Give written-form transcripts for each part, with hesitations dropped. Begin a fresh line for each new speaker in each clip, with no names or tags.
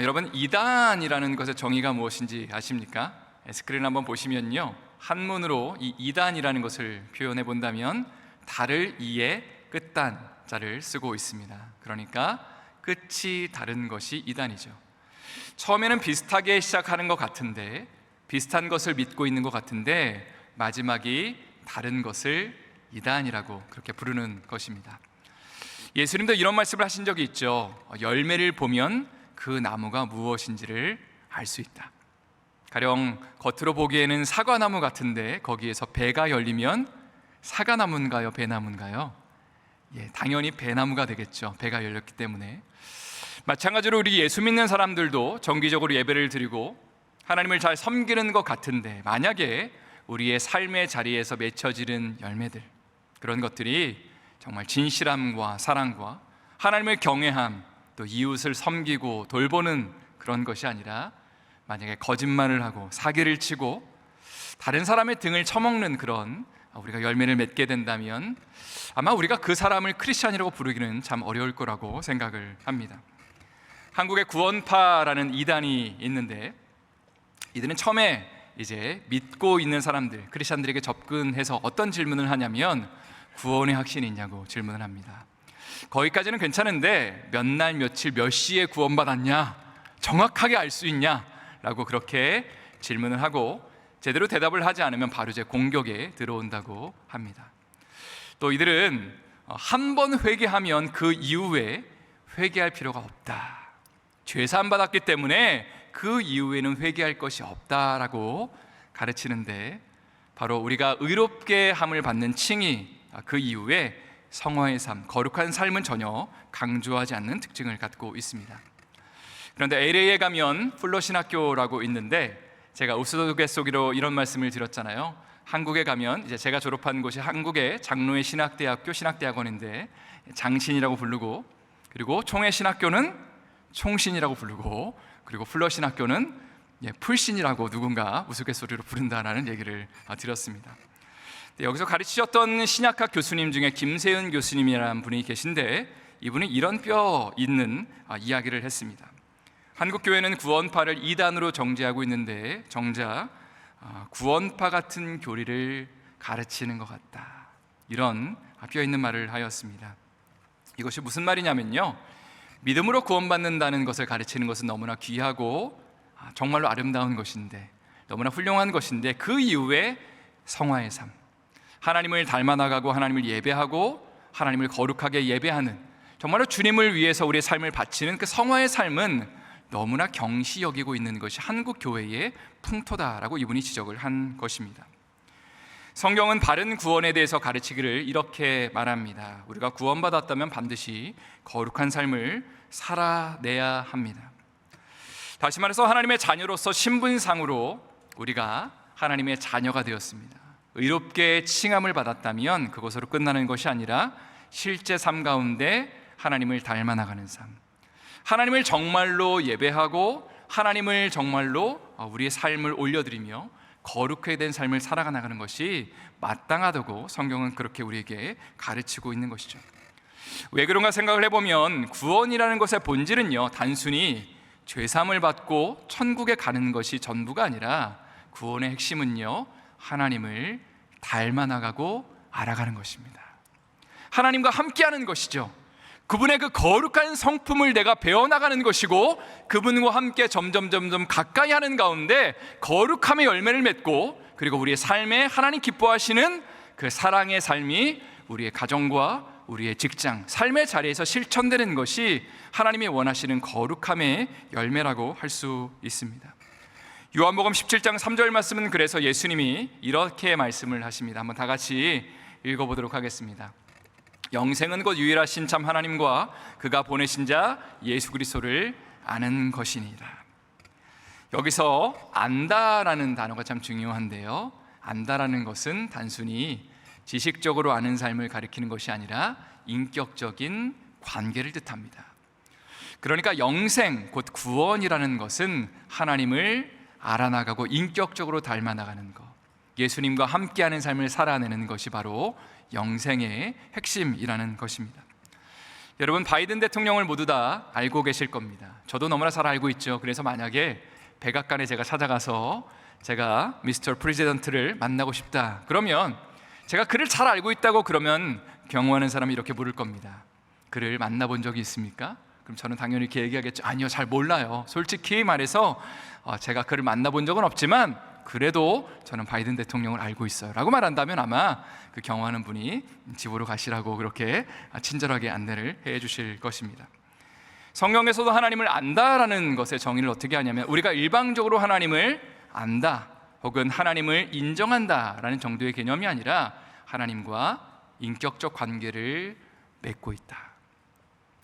여러분, 이단이라는 것의 정의가 무엇인지 아십니까? 스크린 한번 보시면요, 한문으로 이 이단이라는 것을 표현해 본다면 달을 이에 끝단자를 쓰고 있습니다. 그러니까 끝이 다른 것이 이단이죠. 처음에는 비슷하게 시작하는 것 같은데, 비슷한 것을 믿고 있는 것 같은데, 마지막이 다른 것을 이단이라고 그렇게 부르는 것입니다. 예수님도 이런 말씀을 하신 적이 있죠. 열매를 보면 그 나무가 무엇인지를 알 수 있다. 가령 겉으로 보기에는 사과나무 같은데 거기에서 배가 열리면 사과나무인가요, 배나무인가요? 당연히 배나무가 되겠죠. 배가 열렸기 때문에. 마찬가지로 우리 예수 믿는 사람들도 정기적으로 예배를 드리고 하나님을 잘 섬기는 것 같은데, 만약에 우리의 삶의 자리에서 맺혀지는 열매들, 그런 것들이 정말 진실함과 사랑과 하나님을 경외함, 또 이웃을 섬기고 돌보는 그런 것이 아니라, 만약에 거짓말을 하고 사기를 치고 다른 사람의 등을 쳐먹는 그런 우리가 열매를 맺게 된다면 아마 우리가 그 사람을 크리스찬이라고 부르기는 참 어려울 거라고 생각을 합니다. 한국의 구원파라는 이단이 있는데, 이들은 처음에 이제 믿고 있는 사람들, 크리스찬들에게 접근해서 어떤 질문을 하냐면 구원의 확신이 있냐고 질문을 합니다. 거기까지는 괜찮은데 몇 날 며칠 몇 시에 구원받았냐, 정확하게 알 수 있냐 라고 그렇게 질문을 하고 제대로 대답을 하지 않으면 바로 이제 공격에 들어온다고 합니다. 또 이들은 한 번 회개하면 그 이후에 회개할 필요가 없다, 죄사함 받았기 때문에 그 이후에는 회개할 것이 없다라고 가르치는데, 바로 우리가 의롭게 함을 받는 칭의, 그 이후에 성화의 삶, 거룩한 삶은 전혀 강조하지 않는 특징을 갖고 있습니다. 그런데 LA에 가면 풀러 신학교라고 있는데, 제가 우스갯소리로 이런 말씀을 드렸잖아요. 한국에 가면 이제 제가 졸업한 곳이 한국의 장로의 신학대학교 신학대학원인데 장신이라고 부르고, 그리고 총회 신학교는 총신이라고 부르고, 그리고 풀러 신학교는 풀신이라고 누군가 우스갯소리로 부른다라는 얘기를 드렸습니다. 여기서 가르치셨던 신약학 교수님 중에 김세은 교수님이라는 분이 계신데, 이분이 이런 뼈 있는 이야기를 했습니다. 한국교회는 구원파를 이단으로 정죄하고 있는데 정작 구원파 같은 교리를 가르치는 것 같다, 이런 뼈 있는 말을 하였습니다. 이것이 무슨 말이냐면요, 믿음으로 구원받는다는 것을 가르치는 것은 너무나 귀하고 정말로 아름다운 것인데, 너무나 훌륭한 것인데, 그 이후에 성화의 삶, 하나님을 닮아나가고 하나님을 예배하고 하나님을 거룩하게 예배하는, 정말로 주님을 위해서 우리의 삶을 바치는 그 성화의 삶은 너무나 경시 여기고 있는 것이 한국 교회의 풍토다라고 이분이 지적을 한 것입니다. 성경은 바른 구원에 대해서 가르치기를 이렇게 말합니다. 우리가 구원받았다면 반드시 거룩한 삶을 살아내야 합니다. 다시 말해서 하나님의 자녀로서 신분상으로 우리가 하나님의 자녀가 되었습니다. 의롭게 칭함을 받았다면 그것으로 끝나는 것이 아니라 실제 삶 가운데 하나님을 닮아 나가는 삶, 하나님을 정말로 예배하고 하나님을 정말로 우리의 삶을 올려드리며 거룩하게 된 삶을 살아가 나가는 것이 마땅하다고 성경은 그렇게 우리에게 가르치고 있는 것이죠. 왜 그런가 생각을 해보면, 구원이라는 것의 본질은요, 단순히 죄사함을 받고 천국에 가는 것이 전부가 아니라, 구원의 핵심은요, 하나님을 닮아 나가고 알아가는 것입니다. 하나님과 함께하는 것이죠. 그분의 그 거룩한 성품을 내가 배워나가는 것이고, 그분과 함께 점점 가까이 하는 가운데 거룩함의 열매를 맺고, 그리고 우리의 삶에 하나님 기뻐하시는 그 사랑의 삶이 우리의 가정과 우리의 직장, 삶의 자리에서 실천되는 것이 하나님이 원하시는 거룩함의 열매라고 할 수 있습니다. 요한복음 17장 3절 말씀은 그래서 예수님이 이렇게 말씀을 하십니다. 한번 다 같이 읽어보도록 하겠습니다. 영생은 곧 유일하신 참 하나님과 그가 보내신 자 예수 그리스도를 아는 것이니라. 여기서 안다라는 단어가 참 중요한데요, 안다라는 것은 단순히 지식적으로 아는 삶을 가리키는 것이 아니라 인격적인 관계를 뜻합니다. 그러니까 영생, 곧 구원이라는 것은 하나님을 알아나가고 인격적으로 닮아나가는 것, 예수님과 함께하는 삶을 살아내는 것이 바로 영생의 핵심이라는 것입니다. 여러분, 바이든 대통령을 모두 다 알고 계실 겁니다. 저도 너무나 잘 알고 있죠. 그래서 만약에 백악관에 제가 찾아가서 제가 미스터 프레지던트를 만나고 싶다 그러면, 제가 그를 잘 알고 있다고 그러면 경호하는 사람이 이렇게 물을 겁니다. 그를 만나본 적이 있습니까? 그럼 저는 당연히 이렇게 얘기하겠죠. 아니요, 잘 몰라요. 솔직히 말해서 제가 그를 만나본 적은 없지만 그래도 저는 바이든 대통령을 알고 있어요 라고 말한다면 아마 그 경호하는 분이 집으로 가시라고 그렇게 친절하게 안내를 해 주실 것입니다. 성경에서도 하나님을 안다라는 것의 정의를 어떻게 하냐면, 우리가 일방적으로 하나님을 안다 혹은 하나님을 인정한다라는 정도의 개념이 아니라 하나님과 인격적 관계를 맺고 있다,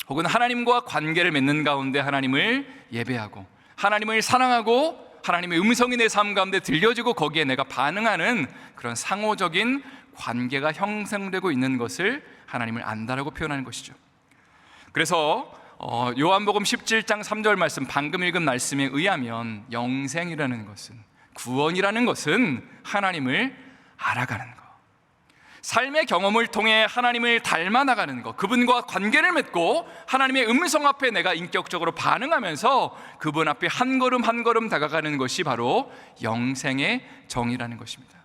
혹은 하나님과 관계를 맺는 가운데 하나님을 예배하고 하나님을 사랑하고 하나님의 음성이 내 삶 가운데 들려지고 거기에 내가 반응하는 그런 상호적인 관계가 형성되고 있는 것을 하나님을 안다라고 표현하는 것이죠. 그래서 요한복음 17장 3절 말씀, 방금 읽은 말씀에 의하면 영생이라는 것은, 구원이라는 것은 하나님을 알아가는 것, 삶의 경험을 통해 하나님을 닮아나가는 것, 그분과 관계를 맺고 하나님의 음성 앞에 내가 인격적으로 반응하면서 그분 앞에 한 걸음 한 걸음 다가가는 것이 바로 영생의 정의라는 것입니다.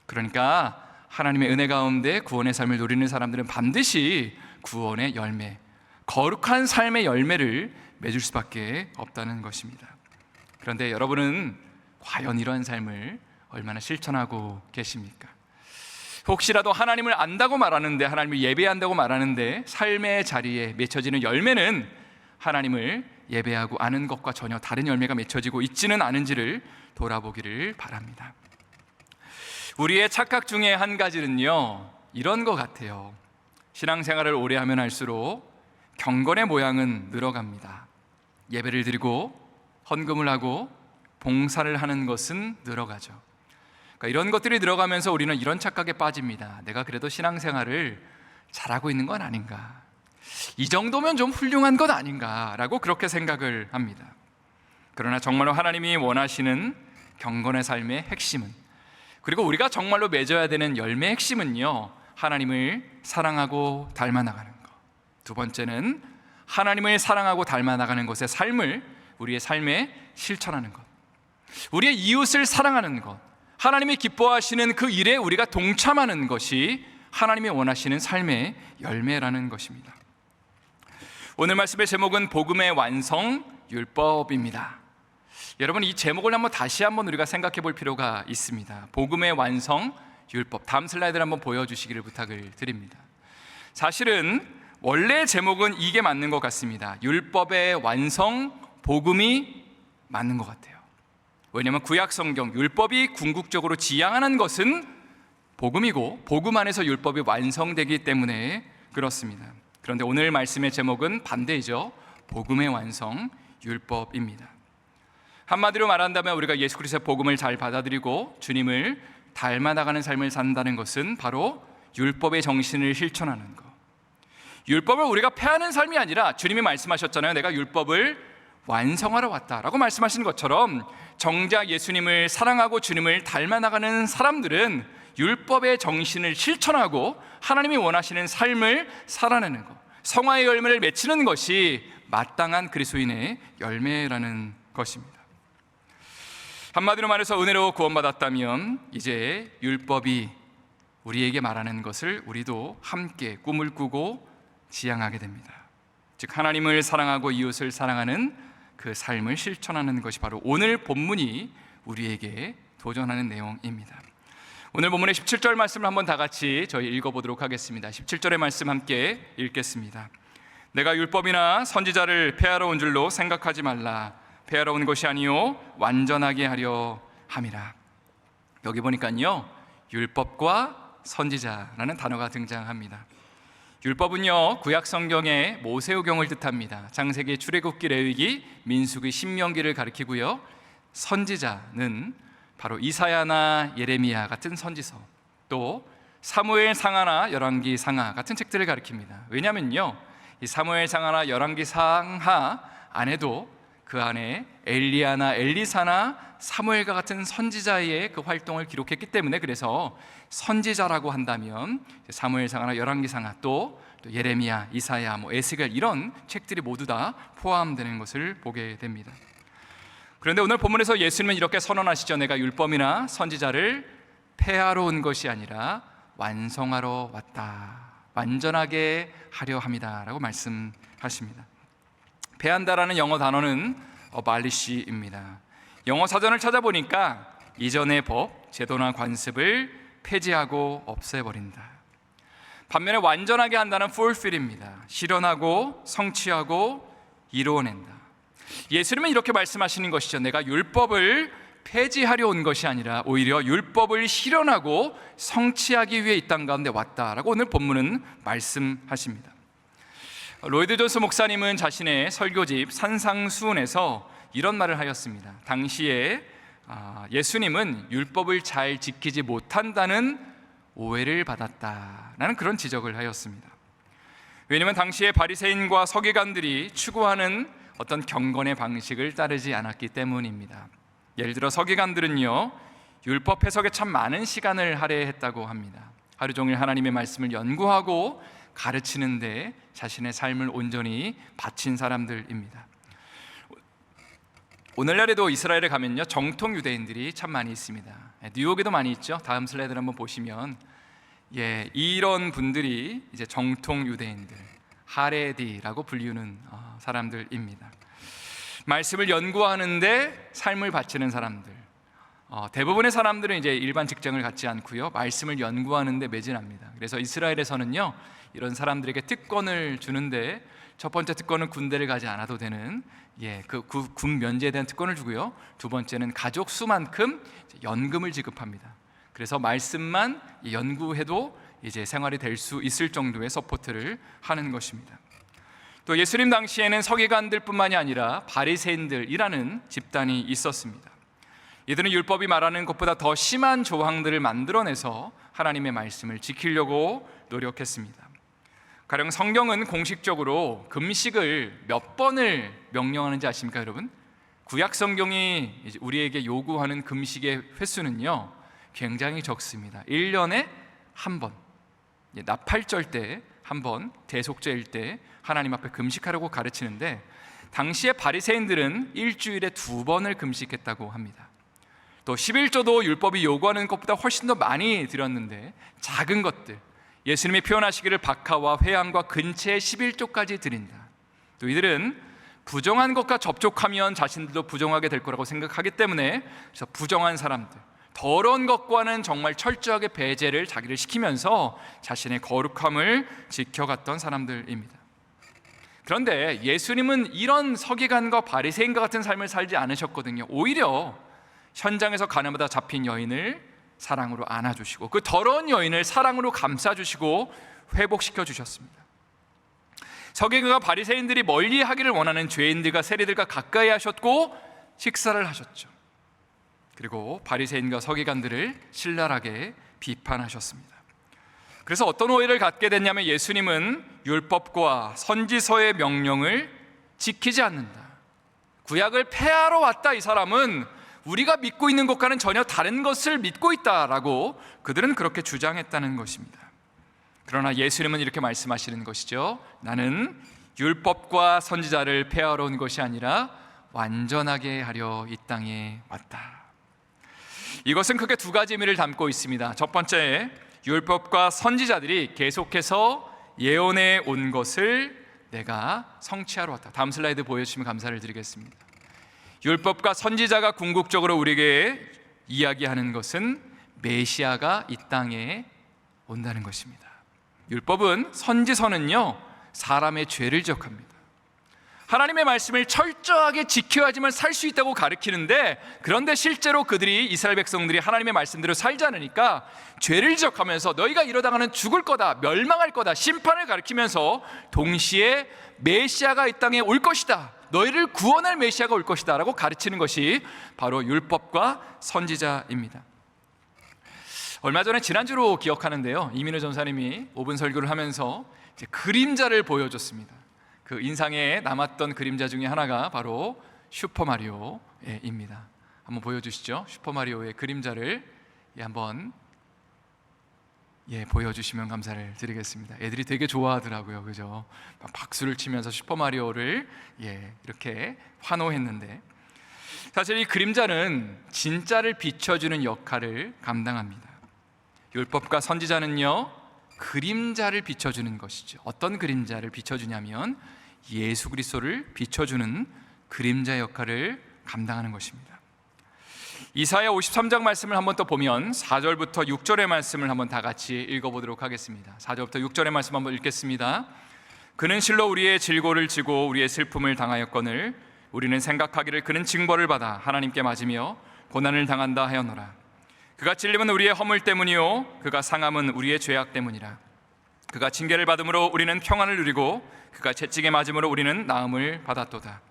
그러니까 하나님의 은혜 가운데 구원의 삶을 누리는 사람들은 반드시 구원의 열매, 거룩한 삶의 열매를 맺을 수밖에 없다는 것입니다. 그런데 여러분은 과연 이러한 삶을 얼마나 실천하고 계십니까? 혹시라도 하나님을 안다고 말하는데, 하나님을 예배한다고 말하는데 삶의 자리에 맺혀지는 열매는 하나님을 예배하고 아는 것과 전혀 다른 열매가 맺혀지고 있지는 않은지를 돌아보기를 바랍니다. 우리의 착각 중에 한 가지는요, 이런 것 같아요. 신앙생활을 오래 하면 할수록 경건의 모양은 늘어갑니다. 예배를 드리고 헌금을 하고 봉사를 하는 것은 늘어가죠. 이런 것들이 들어가면서 우리는 이런 착각에 빠집니다. 내가 그래도 신앙생활을 잘하고 있는 건 아닌가, 이 정도면 좀 훌륭한 것 아닌가 라고 그렇게 생각을 합니다. 그러나 정말로 하나님이 원하시는 경건의 삶의 핵심은, 그리고 우리가 정말로 맺어야 되는 열매의 핵심은요, 하나님을 사랑하고 닮아나가는 것. 두 번째는 하나님을 사랑하고 닮아나가는 것의 삶을 우리의 삶에 실천하는 것, 우리의 이웃을 사랑하는 것, 하나님이 기뻐하시는 그 일에 우리가 동참하는 것이 하나님이 원하시는 삶의 열매라는 것입니다. 오늘 말씀의 제목은 복음의 완성, 율법입니다. 여러분, 이 제목을 다시 한번 우리가 생각해 볼 필요가 있습니다. 복음의 완성, 율법. 다음 슬라이드를 한번 보여주시기를 부탁을 드립니다. 사실은 원래 제목은 이게 맞는 것 같습니다. 율법의 완성, 복음이 맞는 것 같아요. 왜냐하면 구약 성경, 율법이 궁극적으로 지향하는 것은 복음이고 복음 안에서 율법이 완성되기 때문에 그렇습니다. 그런데 오늘 말씀의 제목은 반대이죠. 복음의 완성, 율법입니다. 한마디로 말한다면 우리가 예수 그리스도의 복음을 잘 받아들이고 주님을 닮아나가는 삶을 산다는 것은 바로 율법의 정신을 실천하는 것. 율법을 우리가 폐하는 삶이 아니라, 주님이 말씀하셨잖아요. 내가 율법을 완성하러 왔다라고 말씀하신 것처럼 정작 예수님을 사랑하고 주님을 닮아나가는 사람들은 율법의 정신을 실천하고 하나님이 원하시는 삶을 살아내는 것, 성화의 열매를 맺히는 것이 마땅한 그리스도인의 열매라는 것입니다. 한마디로 말해서 은혜로 구원받았다면 이제 율법이 우리에게 말하는 것을 우리도 함께 꿈을 꾸고 지향하게 됩니다. 즉 하나님을 사랑하고 이웃을 사랑하는 그 삶을 실천하는 것이 바로 오늘 본문이 우리에게 도전하는 내용입니다. 오늘 본문의 17절 말씀을 한번 다 같이 저희 읽어보도록 하겠습니다. 17절의 말씀 함께 읽겠습니다. 내가 율법이나 선지자를 폐하러 온 줄로 생각하지 말라. 폐하러 온 것이 아니요 완전하게 하려 함이라. 여기 보니까요, 율법과 선지자라는 단어가 등장합니다. 율법은요, 구약 성경의 모세오경을 뜻합니다. 창세기, 출애굽기, 레위기, 민수기, 신명기를 가리키고요. 선지자는 바로 이사야나 예레미야 같은 선지서, 또 사무엘 상하나 열왕기 상하 같은 책들을 가리킵니다. 왜냐면요, 이 사무엘 상하나 열왕기 상하 안에도 그 안에 엘리야나 엘리사나 사무엘과 같은 선지자의 그 활동을 기록했기 때문에, 그래서 선지자라고 한다면 사무엘 상하나 열왕기 상하, 또 또 예레미야, 이사야, 에스겔 이런 책들이 모두 다 포함되는 것을 보게 됩니다. 그런데 오늘 본문에서 예수님은 이렇게 선언하시죠. 내가 율법이나 선지자를 폐하러 온 것이 아니라 완성하러 왔다, 완전하게 하려 함이다 라고 말씀하십니다. 폐한다라는 영어 단어는 abolish입니다. 영어 사전을 찾아보니까 이전의 법, 제도나 관습을 폐지하고 없애버린다. 반면에 완전하게 한다는 fulfill입니다. 실현하고 성취하고 이루어낸다. 예수님은 이렇게 말씀하시는 것이죠. 내가 율법을 폐지하려 온 것이 아니라 오히려 율법을 실현하고 성취하기 위해 이 땅 가운데 왔다라고 오늘 본문은 말씀하십니다. 로이드 존스 목사님은 자신의 설교집 산상수훈에서 이런 말을 하였습니다. 당시에 예수님은 율법을 잘 지키지 못한다는 오해를 받았다라는 그런 지적을 하였습니다. 왜냐하면 당시에 바리새인과 서기관들이 추구하는 어떤 경건의 방식을 따르지 않았기 때문입니다. 예를 들어 서기관들은요, 율법 해석에 참 많은 시간을 할애했다고 합니다. 하루 종일 하나님의 말씀을 연구하고 가르치는데 자신의 삶을 온전히 바친 사람들입니다. 오늘날에도 이스라엘에 가면요, 정통 유대인들이 참 많이 있습니다. 뉴욕에도 많이 있죠. 다음 슬라이드를 한번 보시면, 이런 분들이 이제 정통 유대인들, 하레디라고 불리우는 사람들입니다. 말씀을 연구하는데 삶을 바치는 사람들. 대부분의 사람들은 이제 일반 직장을 갖지 않고요, 말씀을 연구하는데 매진합니다. 그래서 이스라엘에서는요, 이런 사람들에게 특권을 주는데 첫 번째 특권은 군대를 가지 않아도 되는 군 면제에 대한 특권을 주고요, 두 번째는 가족 수만큼 연금을 지급합니다. 그래서 말씀만 연구해도 이제 생활이 될 수 있을 정도의 서포트를 하는 것입니다. 또 예수님 당시에는 서기관들뿐만이 아니라 바리새인들이라는 집단이 있었습니다. 이들은 율법이 말하는 것보다 더 심한 조항들을 만들어내서 하나님의 말씀을 지키려고 노력했습니다. 가령 성경은 공식적으로 금식을 몇 번을 명령하는지 아십니까, 여러분? 구약 성경이 우리에게 요구하는 금식의 횟수는요, 굉장히 적습니다. 1년에 한 번, 나팔절 때 한 번, 대속죄일 때 하나님 앞에 금식하라고 가르치는데, 당시의 바리새인들은 일주일에 2번을 금식했다고 합니다. 또 11조도 율법이 요구하는 것보다 훨씬 더 많이 드렸는데, 작은 것들, 예수님이 표현하시기를 박하와 회향과 근채의 11조까지 드린다. 또 이들은 부정한 것과 접촉하면 자신들도 부정하게 될 거라고 생각하기 때문에, 그래서 부정한 사람들, 더러운 것과는 정말 철저하게 배제를 자기를 시키면서 자신의 거룩함을 지켜갔던 사람들입니다. 그런데 예수님은 이런 서기관과 바리새인과 같은 삶을 살지 않으셨거든요. 오히려 현장에서 가늠하다 잡힌 여인을 사랑으로 안아주시고, 그 더러운 여인을 사랑으로 감싸주시고 회복시켜 주셨습니다. 서기관과 바리새인들이 멀리하기를 원하는 죄인들과 세리들과 가까이 하셨고 식사를 하셨죠. 그리고 바리새인과 서기관들을 신랄하게 비판하셨습니다. 그래서 어떤 오해를 갖게 됐냐면, 예수님은 율법과 선지서의 명령을 지키지 않는다, 구약을 폐하러 왔다, 이 사람은 우리가 믿고 있는 것과는 전혀 다른 것을 믿고 있다라고 그들은 그렇게 주장했다는 것입니다. 그러나 예수님은 이렇게 말씀하시는 것이죠. 나는 율법과 선지자를 폐하러 온 것이 아니라 완전하게 하려 이 땅에 왔다. 이것은 크게 두 가지 의미를 담고 있습니다. 첫 번째, 율법과 선지자들이 계속해서 예언해 온 것을 내가 성취하러 왔다. 다음 슬라이드 보여주시면 감사를 드리겠습니다. 율법과 선지자가 궁극적으로 우리에게 이야기하는 것은 메시아가 이 땅에 온다는 것입니다. 율법은, 선지서는요, 사람의 죄를 지적합니다. 하나님의 말씀을 철저하게 지켜야지만 살 수 있다고 가르치는데, 그런데 실제로 그들이, 이스라엘 백성들이 하나님의 말씀대로 살지 않으니까 죄를 지적하면서 너희가 이러다가는 죽을 거다, 멸망할 거다, 심판을 가르치면서 동시에 메시아가 이 땅에 올 것이다, 너희를 구원할 메시아가 올 것이다 라고 가르치는 것이 바로 율법과 선지자입니다. 얼마 전에 지난주로 기억하는데요, 이민우 전사님이 5분 설교를 하면서 이제 그림자를 보여줬습니다. 그 인상에 남았던 그림자 중에 하나가 바로 슈퍼마리오입니다. 한번 보여주시죠. 슈퍼마리오의 그림자를 한번 보여주시면 감사를 드리겠습니다. 애들이 되게 좋아하더라고요. 그죠? 막 박수를 치면서 슈퍼마리오를 이렇게 환호했는데, 사실 이 그림자는 진짜를 비춰주는 역할을 감당합니다. 율법과 선지자는요, 그림자를 비춰주는 것이죠. 어떤 그림자를 비춰주냐면 예수 그리스도를 비춰주는 그림자 역할을 감당하는 것입니다. 이사야 53장 말씀을 한번 또 보면 4절부터 6절의 말씀을 한번 다 같이 읽어보도록 하겠습니다. 4절부터 6절의 말씀 한번 읽겠습니다. 그는 실로 우리의 질고를 지고 우리의 슬픔을 당하였거늘 우리는 생각하기를 그는 징벌을 받아 하나님께 맞으며 고난을 당한다 하였노라. 그가 찔림은 우리의 허물 때문이요 그가 상함은 우리의 죄악 때문이라. 그가 징계를 받음으로 우리는 평안을 누리고 그가 채찍에 맞음으로 우리는 나음을 받았도다.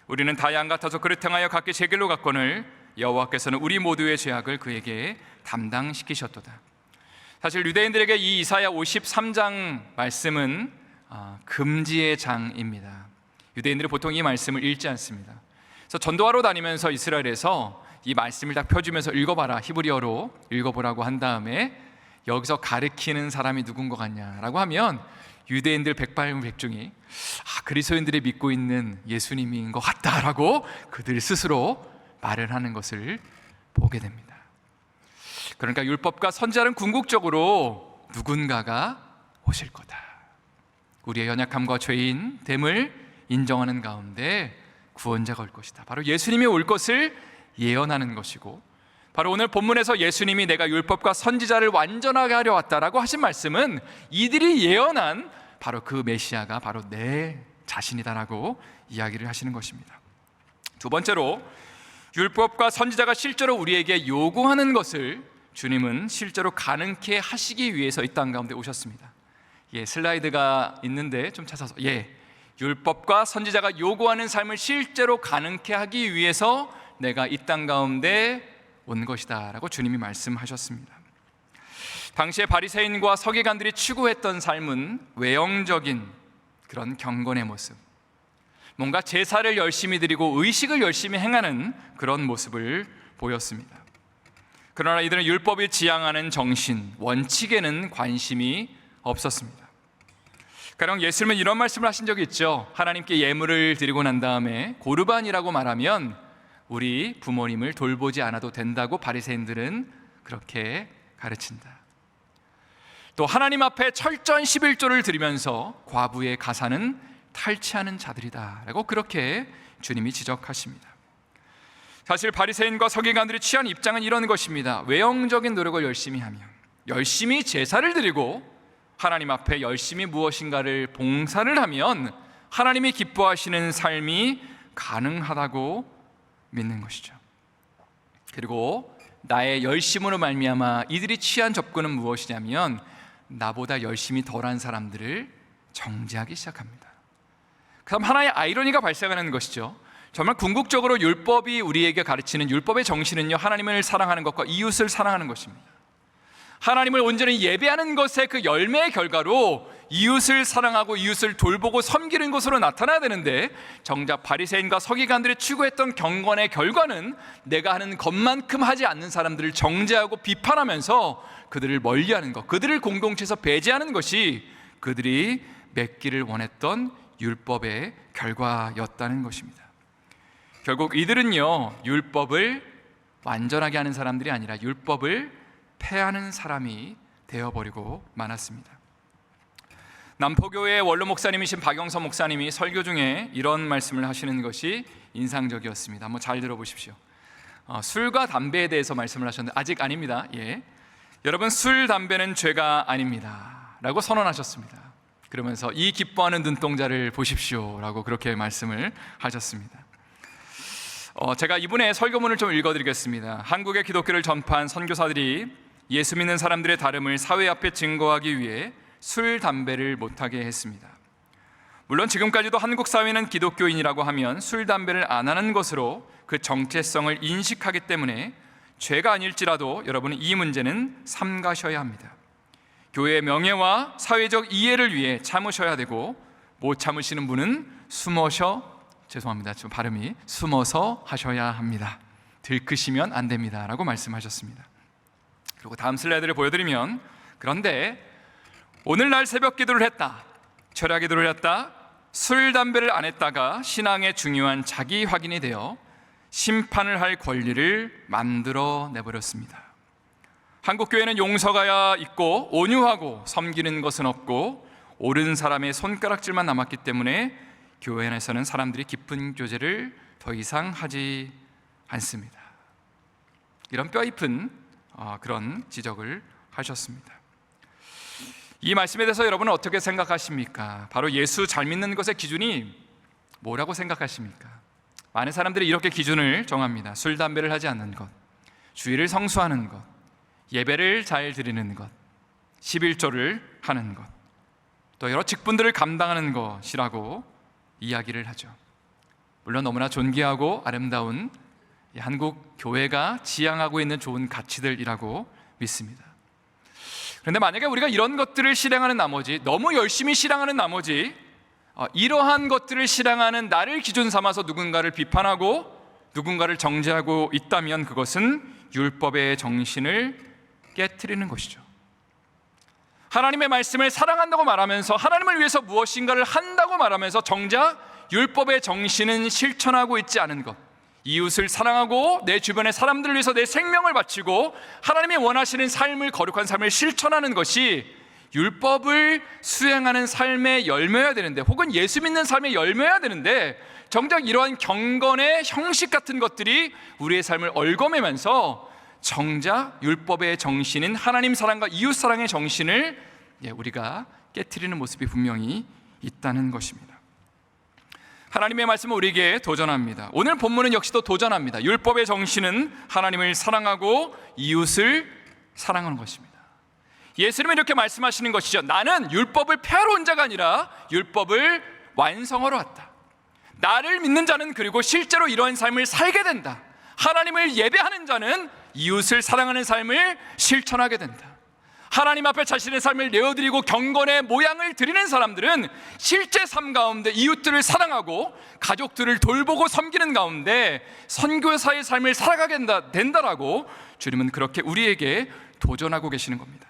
우리는 다 양 같아서 그릇 행하여 각기 제 길로 갔거늘 여호와께서는 우리 모두의 죄악을 그에게 담당시키셨도다. 사실 유대인들에게 이 이사야 53장 말씀은 금지의 장입니다. 유대인들이 보통 이 말씀을 읽지 않습니다. 그래서 전도하러 다니면서 이스라엘에서 이 말씀을 딱 펴주면서 읽어봐라, 히브리어로 읽어보라고 한 다음에 여기서 가르치는 사람이 누군 것 같냐라고 하면 유대인들 백발백중이 그리스도인들이 믿고 있는 예수님인 것 같다라고 그들 스스로 말을 하는 것을 보게 됩니다. 그러니까 율법과 선지자는 궁극적으로 누군가가 오실 거다. 우리의 연약함과 죄인 됨을 인정하는 가운데 구원자가 올 것이다. 바로 예수님이 올 것을 예언하는 것이고, 바로 오늘 본문에서 예수님이 내가 율법과 선지자를 완전하게 하려 왔다라고 하신 말씀은 이들이 예언한 바로 그 메시아가 바로 내 자신이다라고 이야기를 하시는 것입니다. 두 번째로, 율법과 선지자가 실제로 우리에게 요구하는 것을 주님은 실제로 가능케 하시기 위해서 이 땅 가운데 오셨습니다. 슬라이드가 있는데 좀 찾아서, 율법과 선지자가 요구하는 삶을 실제로 가능케 하기 위해서 내가 이 땅 가운데 온 것이다 라고 주님이 말씀하셨습니다. 당시에 바리새인과 서기관들이 추구했던 삶은 외형적인 그런 경건의 모습, 뭔가 제사를 열심히 드리고 의식을 열심히 행하는 그런 모습을 보였습니다. 그러나 이들은 율법이 지향하는 정신, 원칙에는 관심이 없었습니다. 가령 예수님은 이런 말씀을 하신 적이 있죠. 하나님께 예물을 드리고 난 다음에 고르반이라고 말하면 우리 부모님을 돌보지 않아도 된다고 바리새인들은 그렇게 가르친다. 또 하나님 앞에 철저한 11조를 드리면서 과부의 가사는 탈취하는 자들이다 라고 그렇게 주님이 지적하십니다. 사실 바리새인과 서기관들이 취한 입장은 이런 것입니다. 외형적인 노력을 열심히 하면, 열심히 제사를 드리고 하나님 앞에 열심히 무엇인가를 봉사를 하면 하나님이 기뻐하시는 삶이 가능하다고 믿는 것이죠. 그리고 나의 열심으로 말미암아 이들이 취한 접근은 무엇이냐면 나보다 열심히 덜한 사람들을 정죄하기 시작합니다. 그럼 하나의 아이러니가 발생하는 것이죠. 정말 궁극적으로 율법이 우리에게 가르치는 율법의 정신은요, 하나님을 사랑하는 것과 이웃을 사랑하는 것입니다. 하나님을 온전히 예배하는 것의 그 열매의 결과로 이웃을 사랑하고 이웃을 돌보고 섬기는 것으로 나타나야 되는데, 정작 바리새인과 서기관들이 추구했던 경건의 결과는 내가 하는 것만큼 하지 않는 사람들을 정죄하고 비판하면서 그들을 멀리하는 것, 그들을 공동체에서 배제하는 것이 그들이 맺기를 원했던 율법의 결과였다는 것입니다. 결국 이들은요, 율법을 완전하게 하는 사람들이 아니라 율법을 폐하는 사람이 되어버리고 말았습니다. 남포교회 원로 목사님이신 박영선 목사님이 설교 중에 이런 말씀을 하시는 것이 인상적이었습니다. 한번 잘 들어보십시오. 술과 담배에 대해서 말씀을 하셨는데, 아직 아닙니다. 여러분, 술, 담배는 죄가 아닙니다 라고 선언하셨습니다. 그러면서 이 기뻐하는 눈동자를 보십시오 라고 그렇게 말씀을 하셨습니다. 제가 이분의 설교문을 좀 읽어드리겠습니다. 한국의 기독교를 전파한 선교사들이 예수 믿는 사람들의 다름을 사회 앞에 증거하기 위해 술, 담배를 못하게 했습니다. 물론 지금까지도 한국 사회는 기독교인이라고 하면 술, 담배를 안 하는 것으로 그 정체성을 인식하기 때문에 죄가 아닐지라도 여러분은 이 문제는 삼가셔야 합니다. 교회의 명예와 사회적 이해를 위해 참으셔야 되고, 못 참으시는 분은 숨어서 하셔야 합니다. 들크시면 안 됩니다 라고 말씀하셨습니다. 그리고 다음 슬라이드를 보여드리면 그런데 오늘날 새벽 기도를 했다, 철야 기도를 했다, 술, 담배를 안 했다가 신앙의 중요한 자기 확인이 되어 심판을 할 권리를 만들어 내버렸습니다. 한국교회는 용서가 있고 온유하고 섬기는 것은 없고 옳은 사람의 손가락질만 남았기 때문에 교회 안에서는 사람들이 깊은 교제를 더 이상 하지 않습니다. 이런 뼈깊은 그런 지적을 하셨습니다. 이 말씀에 대해서 여러분은 어떻게 생각하십니까? 바로 예수 잘 믿는 것의 기준이 뭐라고 생각하십니까? 많은 사람들이 이렇게 기준을 정합니다. 술, 담배를 하지 않는 것, 주일을 성수하는 것, 예배를 잘 드리는 것, 11조를 하는 것, 또 여러 직분들을 감당하는 것이라고 이야기를 하죠. 물론 너무나 존귀하고 아름다운 한국 교회가 지향하고 있는 좋은 가치들이라고 믿습니다. 그런데 만약에 우리가 이런 것들을 실행하는 나머지, 너무 열심히 실행하는 나머지 이러한 것들을 실행하는 나를 기준 삼아서 누군가를 비판하고 누군가를 정죄하고 있다면 그것은 율법의 정신을 깨트리는 것이죠. 하나님의 말씀을 사랑한다고 말하면서 하나님을 위해서 무엇인가를 한다고 말하면서 정작 율법의 정신은 실천하고 있지 않은 것, 이웃을 사랑하고 내 주변의 사람들을 위해서 내 생명을 바치고 하나님이 원하시는 삶을, 거룩한 삶을 실천하는 것이 율법을 수행하는 삶의 열매여야 되는데, 혹은 예수 믿는 삶의 열매여야 되는데, 정작 이러한 경건의 형식 같은 것들이 우리의 삶을 얽어매면서 정작 율법의 정신인 하나님 사랑과 이웃 사랑의 정신을 우리가 깨트리는 모습이 분명히 있다는 것입니다. 하나님의 말씀은 우리에게 도전합니다. 오늘 본문은 역시 또 도전합니다. 율법의 정신은 하나님을 사랑하고 이웃을 사랑하는 것입니다. 예수님은 이렇게 말씀하시는 것이죠. 나는 율법을 폐하러 온 자가 아니라 율법을 완성하러 왔다. 나를 믿는 자는 그리고 실제로 이러한 삶을 살게 된다. 하나님을 예배하는 자는 이웃을 사랑하는 삶을 실천하게 된다. 하나님 앞에 자신의 삶을 내어드리고 경건의 모양을 드리는 사람들은 실제 삶 가운데 이웃들을 사랑하고 가족들을 돌보고 섬기는 가운데 선교사의 삶을 살아가게 된다라고 주님은 그렇게 우리에게 도전하고 계시는 겁니다.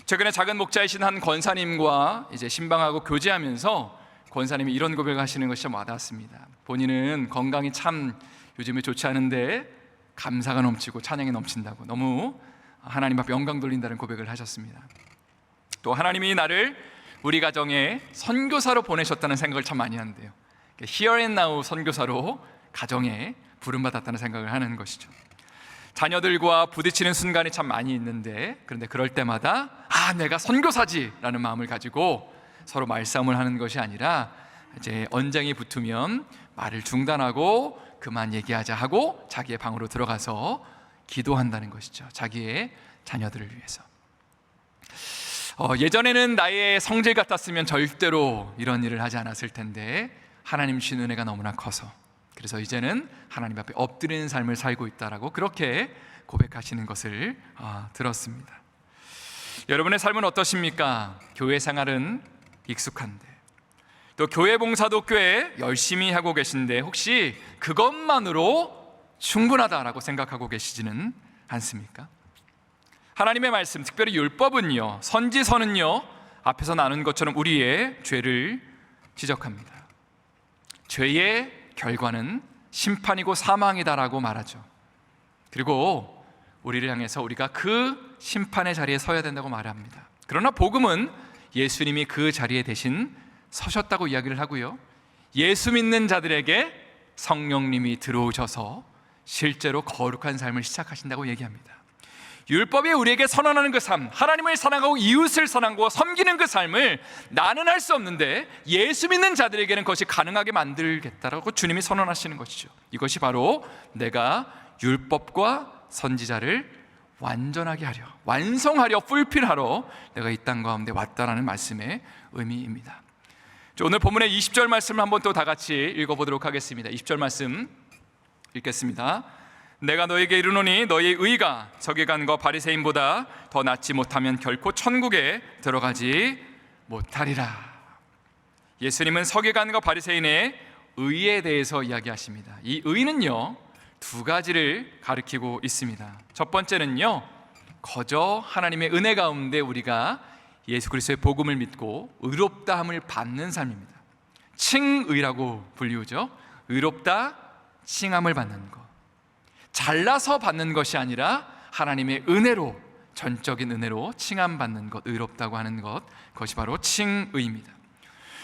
최근에 작은 목자이신 한 권사님과 이제 신방하고 교제하면서 권사님이 이런 고백을 하시는 것이 좀 와닿았습니다. 본인은 건강이 참 요즘에 좋지 않은데 감사가 넘치고 찬양이 넘친다고 너무 하나님 앞에 영광 돌린다는 고백을 하셨습니다. 또 하나님이 나를 우리 가정에 선교사로 보내셨다는 생각을 참 많이 하는데요, Here and Now 선교사로 가정에 부름받았다는 생각을 하는 것이죠. 자녀들과 부딪히는 순간이 참 많이 있는데, 그런데 그럴 때마다 내가 선교사지 라는 마음을 가지고 서로 말싸움을 하는 것이 아니라 이제 언쟁이 붙으면 말을 중단하고 그만 얘기하자 하고 자기의 방으로 들어가서 기도한다는 것이죠. 자기의 자녀들을 위해서. 예전에는 나의 성질 같았으면 절대로 이런 일을 하지 않았을 텐데 하나님 주신 은혜가 너무나 커서, 그래서 이제는 하나님 앞에 엎드리는 삶을 살고 있다라고 그렇게 고백하시는 것을 들었습니다. 여러분의 삶은 어떠십니까? 교회 생활은 익숙한데, 또 교회 봉사도 꽤 열심히 하고 계신데 혹시 그것만으로 충분하다라고 생각하고 계시지는 않습니까? 하나님의 말씀, 특별히 율법은요, 선지서는요, 앞에서 나눈 것처럼 우리의 죄를 지적합니다. 죄의 결과는 심판이고 사망이다라고 말하죠. 그리고 우리를 향해서 우리가 그 심판의 자리에 서야 된다고 말합니다. 그러나 복음은 예수님이 그 자리에 대신 서셨다고 이야기를 하고요, 예수 믿는 자들에게 성령님이 들어오셔서 실제로 거룩한 삶을 시작하신다고 얘기합니다. 율법이 우리에게 선언하는 그 삶, 하나님을 사랑하고 이웃을 사랑하고 섬기는 그 삶을 나는 할 수 없는데 예수 믿는 자들에게는 그것이 가능하게 만들겠다라고 주님이 선언하시는 것이죠. 이것이 바로 내가 율법과 선지자를 완전하게 하려, 완성하려, 풀필하러 내가 이 땅 가운데 왔다라는 말씀의 의미입니다. 오늘 본문의 20절 말씀을 한번 또 다 같이 읽어보도록 하겠습니다. 20절 말씀 읽겠습니다. 내가 너에게 이르노니 너희의 의가 서기관과 바리새인보다 더 낫지 못하면 결코 천국에 들어가지 못하리라. 예수님은 서기관과 바리새인의 의에 대해서 이야기하십니다. 이 의는요, 두 가지를 가리키고 있습니다. 첫 번째는요, 거저 하나님의 은혜 가운데 우리가 예수 그리스도의 복음을 믿고 의롭다함을 받는 삶입니다. 칭의라고 불리우죠. 의롭다, 칭함을 받는 것. 잘나서 받는 것이 아니라 하나님의 은혜로, 전적인 은혜로 칭함받는 것, 의롭다고 하는 것, 그것이 바로 칭의입니다.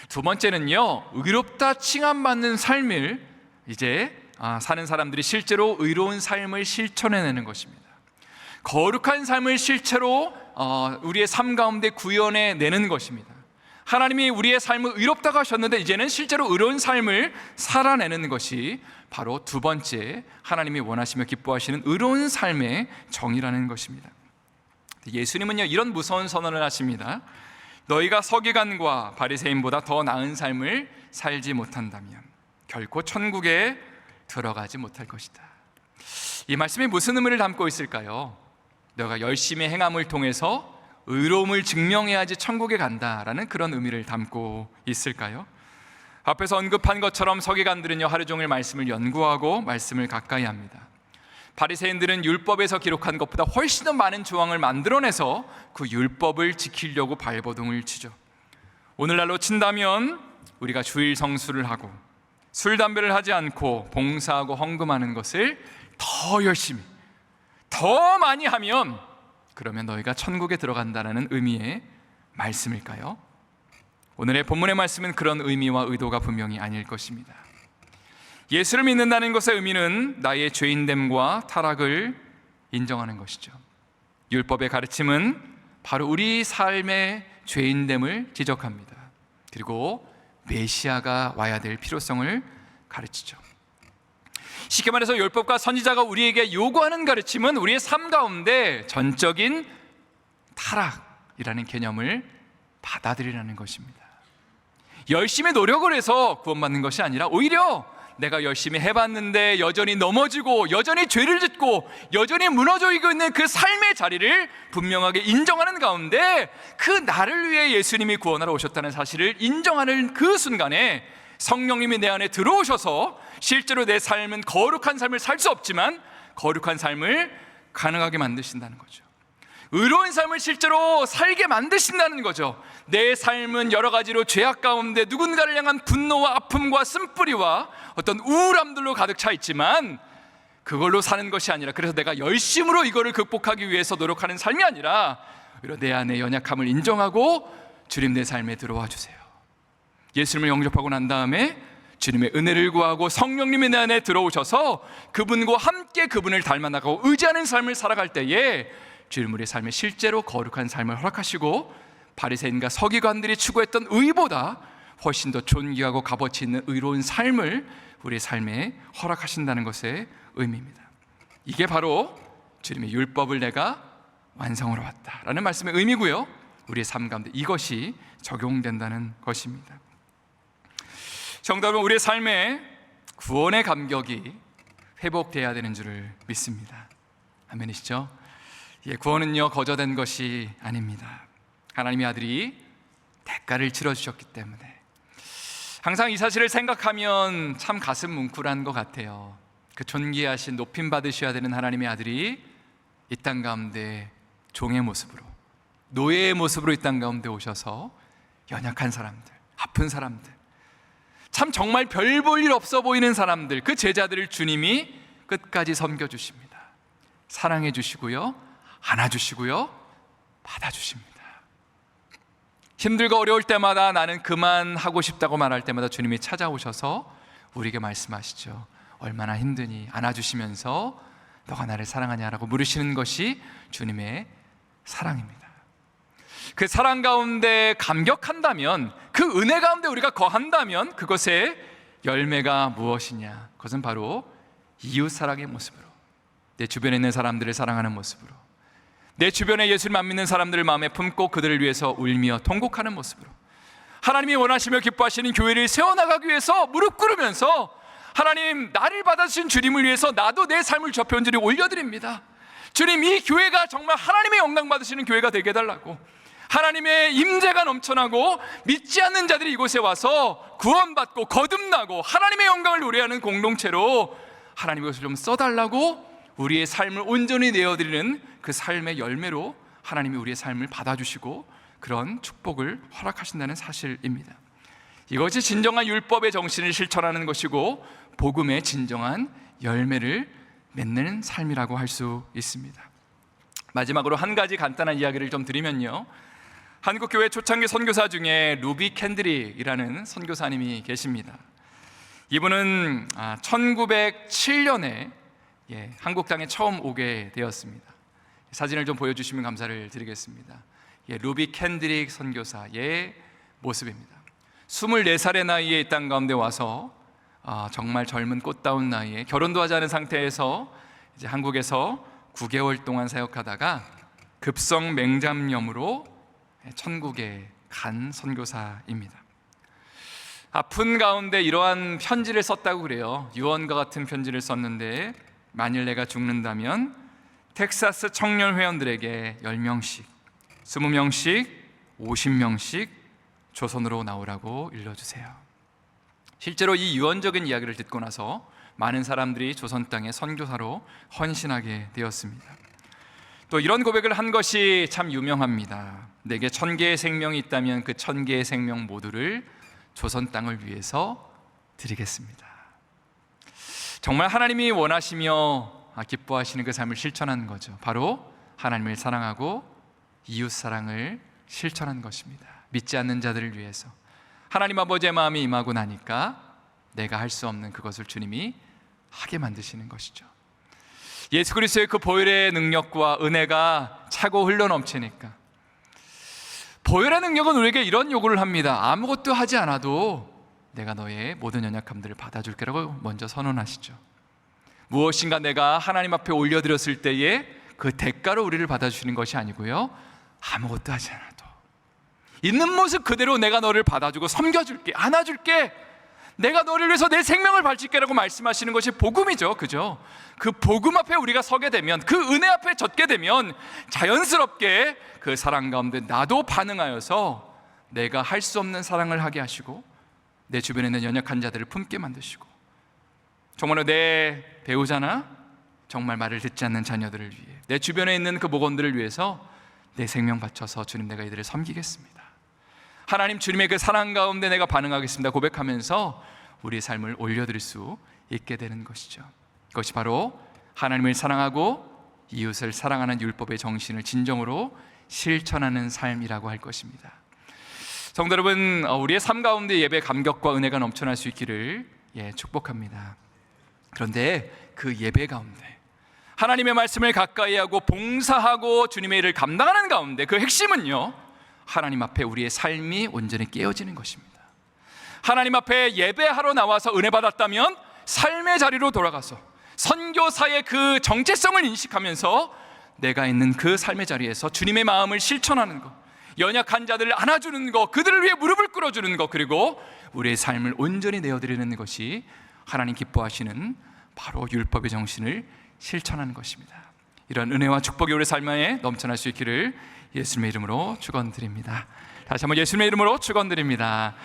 두 번째는요, 의롭다 칭함받는 삶을 이제 사는 사람들이 실제로 의로운 삶을 실천해내는 것입니다. 거룩한 삶을 실제로 우리의 삶 가운데 구현해내는 것입니다. 하나님이 우리의 삶을 의롭다고 하셨는데 이제는 실제로 의로운 삶을 살아내는 것이 바로 두 번째 하나님이 원하시며 기뻐하시는 의로운 삶의 정의라는 것입니다. 예수님은요, 이런 무서운 선언을 하십니다. 너희가 서기관과 바리새인보다 더 나은 삶을 살지 못한다면 결코 천국에 들어가지 못할 것이다. 이 말씀이 무슨 의미를 담고 있을까요? 너가 열심히 행함을 통해서 의로움을 증명해야지 천국에 간다라는 그런 의미를 담고 있을까요? 앞에서 언급한 것처럼 서기관들은요, 하루 종일 말씀을 연구하고 말씀을 가까이 합니다. 바리새인들은 율법에서 기록한 것보다 훨씬 더 많은 조항을 만들어내서 그 율법을 지키려고 발버둥을 치죠. 오늘날로 친다면 우리가 주일 성수를 하고 술, 담배를 하지 않고 봉사하고 헌금하는 것을 더 열심히, 더 많이 하면 그러면 너희가 천국에 들어간다는 의미의 말씀일까요? 오늘의 본문의 말씀은 그런 의미와 의도가 분명히 아닐 것입니다. 예수를 믿는다는 것의 의미는 나의 죄인됨과 타락을 인정하는 것이죠. 율법의 가르침은 바로 우리 삶의 죄인됨을 지적합니다. 그리고 메시아가 와야 될 필요성을 가르치죠. 쉽게 말해서 율법과 선지자가 우리에게 요구하는 가르침은 우리의 삶 가운데 전적인 타락이라는 개념을 받아들이라는 것입니다. 열심히 노력을 해서 구원받는 것이 아니라 오히려 내가 열심히 해봤는데 여전히 넘어지고 여전히 죄를 짓고 여전히 무너져 있는 그 삶의 자리를 분명하게 인정하는 가운데 그 나를 위해 예수님이 구원하러 오셨다는 사실을 인정하는 그 순간에 성령님이 내 안에 들어오셔서 실제로 내 삶은 거룩한 삶을 살 수 없지만 거룩한 삶을 가능하게 만드신다는 거죠. 의로운 삶을 실제로 살게 만드신다는 거죠. 내 삶은 여러 가지로 죄악 가운데 누군가를 향한 분노와 아픔과 쓴뿌리와 어떤 우울함들로 가득 차 있지만 그걸로 사는 것이 아니라, 그래서 내가 열심으로 이거를 극복하기 위해서 노력하는 삶이 아니라 오히려 내 안의 연약함을 인정하고 주님 내 삶에 들어와 주세요. 예수님을 영접하고 난 다음에 주님의 은혜를 구하고 성령님이 내 안에 들어오셔서 그분과 함께 그분을 닮아나가고 의지하는 삶을 살아갈 때에 주님 우리의 삶에 실제로 거룩한 삶을 허락하시고 바리새인과 서기관들이 추구했던 의보다 훨씬 더 존귀하고 값어치 있는 의로운 삶을 우리의 삶에 허락하신다는 것의 의미입니다. 이게 바로 주님의 율법을 내가 완성으로 왔다라는 말씀의 의미고요, 우리의 삶 가운데 이것이 적용된다는 것입니다. 성도 여러분, 우리의 삶에 구원의 감격이 회복되어야 되는 줄을 믿습니다. 아멘이시죠? 구원은요, 거저된 것이 아닙니다. 하나님의 아들이 대가를 치러주셨기 때문에 항상 이 사실을 생각하면 참 가슴 뭉클한 것 같아요. 그 존귀하신 높임 받으셔야 되는 하나님의 아들이 이 땅 가운데 종의 모습으로, 노예의 모습으로 이 땅 가운데 오셔서 연약한 사람들, 아픈 사람들, 참 정말 별 볼 일 없어 보이는 사람들, 그 제자들을 주님이 끝까지 섬겨주십니다. 사랑해 주시고요, 안아주시고요, 받아주십니다. 힘들고 어려울 때마다 나는 그만하고 싶다고 말할 때마다 주님이 찾아오셔서 우리에게 말씀하시죠. 얼마나 힘드니, 안아주시면서 너가 나를 사랑하냐라고 물으시는 것이 주님의 사랑입니다. 그 사랑 가운데 감격한다면, 그 은혜 가운데 우리가 거한다면 그것의 열매가 무엇이냐? 그것은 바로 이웃사랑의 모습으로, 내 주변에 있는 사람들을 사랑하는 모습으로, 내 주변에 예수를 안 믿는 사람들을 마음에 품고 그들을 위해서 울며 통곡하는 모습으로, 하나님이 원하시며 기뻐하시는 교회를 세워나가기 위해서 무릎 꿇으면서 하나님, 나를 받아주신 주님을 위해서 나도 내 삶을 저편 줄이 올려드립니다. 주님, 이 교회가 정말 하나님의 영광 받으시는 교회가 되게 해달라고, 하나님의 임재가 넘쳐나고 믿지 않는 자들이 이곳에 와서 구원받고 거듭나고 하나님의 영광을 노래하는 공동체로 하나님의 것을 좀 써달라고 우리의 삶을 온전히 내어드리는 그 삶의 열매로 하나님이 우리의 삶을 받아주시고 그런 축복을 허락하신다는 사실입니다. 이것이 진정한 율법의 정신을 실천하는 것이고 복음의 진정한 열매를 맺는 삶이라고 할 수 있습니다. 마지막으로 한 가지 간단한 이야기를 좀 드리면요, 한국교회 초창기 선교사 중에 루비 캔드릭이라는 선교사님이 계십니다. 이분은 1907년에 한국 땅에 처음 오게 되었습니다. 사진을 좀 보여주시면 감사를 드리겠습니다. 루비 캔드릭 선교사의 모습입니다. 24살의 나이에 이 땅 가운데 와서 정말 젊은 꽃다운 나이에 결혼도 하지 않은 상태에서 이제 한국에서 9개월 동안 사역하다가 급성 맹장염으로 천국에 간 선교사입니다. 아픈 가운데 이러한 편지를 썼다고 그래요. 유언과 같은 편지를 썼는데, 만일 내가 죽는다면 텍사스 청년 회원들에게 10명씩, 20명씩, 50명씩 조선으로 나오라고 일러주세요. 실제로 이 유언적인 이야기를 듣고 나서 많은 사람들이 조선 땅에 선교사로 헌신하게 되었습니다. 또 이런 고백을 한 것이 참 유명합니다. 내게 1000개의 생명이 있다면 그 1000개의 생명 모두를 조선 땅을 위해서 드리겠습니다. 정말 하나님이 원하시며 기뻐하시는 그 삶을 실천하는 거죠. 바로 하나님을 사랑하고 이웃 사랑을 실천한 것입니다. 믿지 않는 자들을 위해서 하나님 아버지의 마음이 임하고 나니까 내가 할 수 없는 그것을 주님이 하게 만드시는 것이죠. 예수 그리스도의 그 보혈의 능력과 은혜가 차고 흘러넘치니까, 보혈의 능력은 우리에게 이런 요구를 합니다. 아무것도 하지 않아도 내가 너의 모든 연약함들을 받아줄게라고 먼저 선언하시죠. 무엇인가 내가 하나님 앞에 올려드렸을 때에 그 대가로 우리를 받아주시는 것이 아니고요, 아무것도 하지 않아도 있는 모습 그대로 내가 너를 받아주고 섬겨줄게, 안아줄게, 내가 너를 위해서 내 생명을 바칠게라고 말씀하시는 것이 복음이죠. 그죠? 그 복음 앞에 우리가 서게 되면, 그 은혜 앞에 젖게 되면 자연스럽게 그 사랑 가운데 나도 반응하여서 내가 할 수 없는 사랑을 하게 하시고 내 주변에 있는 연약한 자들을 품게 만드시고, 정말로 내 배우자나 정말 말을 듣지 않는 자녀들을 위해, 내 주변에 있는 그 목원들을 위해서 내 생명 바쳐서 주님 내가 이들을 섬기겠습니다, 하나님 주님의 그 사랑 가운데 내가 반응하겠습니다 고백하면서 우리의 삶을 올려드릴 수 있게 되는 것이죠. 그것이 바로 하나님을 사랑하고 이웃을 사랑하는 율법의 정신을 진정으로 실천하는 삶이라고 할 것입니다. 성도 여러분, 우리의 삶 가운데 예배 감격과 은혜가 넘쳐날 수 있기를 축복합니다. 그런데 그 예배 가운데 하나님의 말씀을 가까이 하고 봉사하고 주님의 일을 감당하는 가운데 그 핵심은요, 하나님 앞에 우리의 삶이 온전히 깨어지는 것입니다. 하나님 앞에 예배하러 나와서 은혜 받았다면 삶의 자리로 돌아가서 선교사의 그 정체성을 인식하면서 내가 있는 그 삶의 자리에서 주님의 마음을 실천하는 것, 연약한 자들을 안아주는 것, 그들을 위해 무릎을 꿇어주는 것, 그리고 우리의 삶을 온전히 내어드리는 것이 하나님 기뻐하시는 바로 율법의 정신을 실천하는 것입니다. 이런 은혜와 축복이 우리 삶에 넘쳐날 수 있기를 예수님의 이름으로 축원드립니다. 다시 한번 예수님의 이름으로 축원드립니다.